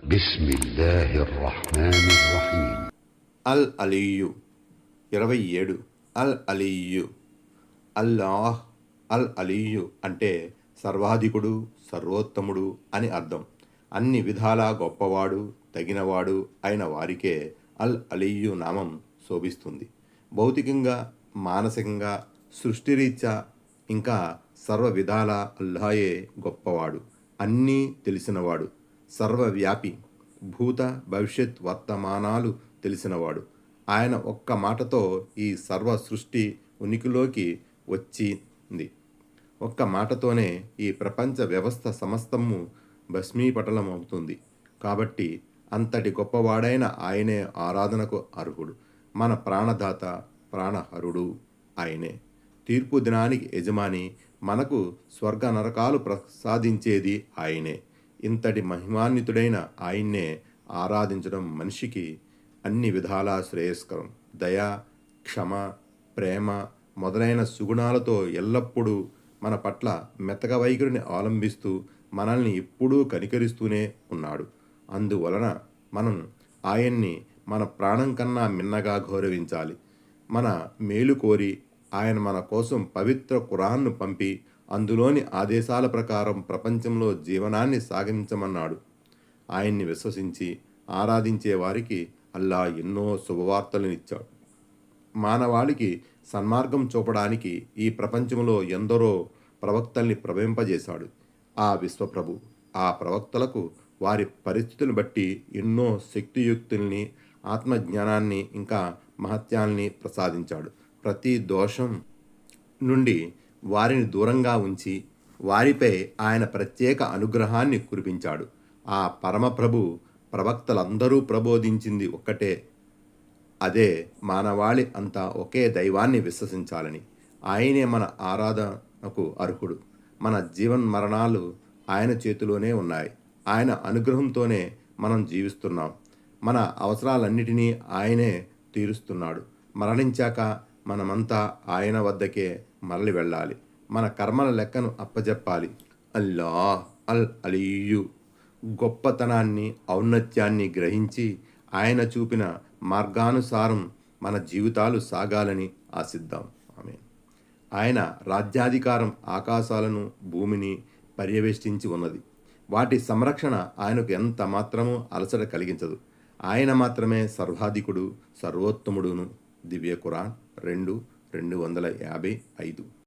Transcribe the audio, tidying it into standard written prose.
బిస్మిల్లాహిర్రహ్మానిర్రహీం. అల్ అలీయు 27. అల్ అలీయు అల్లాహ్. అల్ అలీయు అంటే సర్వాధికుడు, సర్వోత్తముడు అని అర్థం. అన్ని విధాలా గొప్పవాడు, తగినవాడు అయిన వారికే అల్ అలీయు నామం శోభిస్తుంది. భౌతికంగా, మానసికంగా, సృష్టిరీత్యా ఇంకా సర్వ విధాలా అల్లాయే గొప్పవాడు, అన్నీ తెలిసినవాడు, సర్వవ్యాపి, భూత భవిష్యత్ వర్తమానాలు తెలిసినవాడు. ఆయన ఒక్క మాటతో ఈ సర్వ సృష్టి ఉనికిలోకి వచ్చింది. ఒక్క మాటతోనే ఈ ప్రపంచ వ్యవస్థ సమస్తము భస్మీపటలమవుతుంది. కాబట్టి అంతటి గొప్పవాడైన ఆయనే ఆరాధనకు అర్హుడు. మన ప్రాణదాత, ప్రాణహరుడు ఆయనే. తీర్పు దినానికి యజమాని, మనకు స్వర్గ నరకాలు ప్రసాదించేది ఆయనే. ఇంతటి మహిమాన్వితుడైన ఆయన్నే ఆరాధించడం మనిషికి అన్ని విధాలా శ్రేయస్కరం. దయ, క్షమ, ప్రేమ మొదలైన సుగుణాలతో ఎల్లప్పుడూ మన పట్ల మెతక వైఖరిని అవలంబిస్తూ మనల్ని ఎప్పుడూ కనికరిస్తూనే ఉన్నాడు. అందువలన మనం ఆయన్ని మన ప్రాణం కన్నా మిన్నగా గౌరవించాలి. మన మేలు కోరి ఆయన మన కోసం పవిత్ర ఖురాన్ను పంపి అందులోని ఆదేశాల ప్రకారం ప్రపంచంలో జీవనాన్ని సాగించమన్నాడు. ఆయన్ని విశ్వసించి ఆరాధించే వారికి అల్లా ఎన్నో శుభవార్తలనిచ్చాడు. మానవాళికి సన్మార్గం చూపడానికి ఈ ప్రపంచంలో ఎందరో ప్రవక్తల్ని ప్రవహింపజేశాడు. ఆ విశ్వప్రభు ఆ ప్రవక్తలకు వారి పరిస్థితులను బట్టి ఎన్నో శక్తియుక్తుల్ని, ఆత్మజ్ఞానాన్ని, ఇంకా మహత్యాల్ని ప్రసాదించాడు. ప్రతి దోషం నుండి వారిని దూరంగా ఉంచి వారిపై ఆయన ప్రత్యేక అనుగ్రహాన్ని కురిపించాడు. ఆ పరమప్రభు ప్రవక్తలందరూ ప్రబోధించింది ఒక్కటే, అదే మానవాళి అంతా ఒకే దైవాన్ని విశ్వసించాలని. ఆయనే మన ఆరాధనకు అర్హుడు. మన జీవన్మరణాలు ఆయన చేతిలోనే ఉన్నాయి. ఆయన అనుగ్రహంతోనే మనం జీవిస్తున్నాం. మన అవసరాలన్నిటినీ ఆయనే తీరుస్తున్నాడు. మరణించాక మనమంతా ఆయన వద్దకే మరలి వెళ్ళాలి. మన కర్మల లెక్కను అప్పజెప్పాలి. అల్లాహ్ అల్ అలీయు గొప్పతనాన్ని, ఔన్నత్యాన్ని గ్రహించి ఆయన చూపిన మార్గానుసారం మన జీవితాలు సాగాలని ఆశిద్దాం. ఆమేన్. ఆయన రాజ్యాధికారం ఆకాశాలను, భూమిని పర్యవేష్టించి ఉన్నది. వాటి సంరక్షణ ఆయనకు ఎంత మాత్రమూ అలసట కలిగించదు. ఆయన మాత్రమే సర్వాధికుడు, సర్వోత్తముడును. దివ్య ఖురాన్ 2:255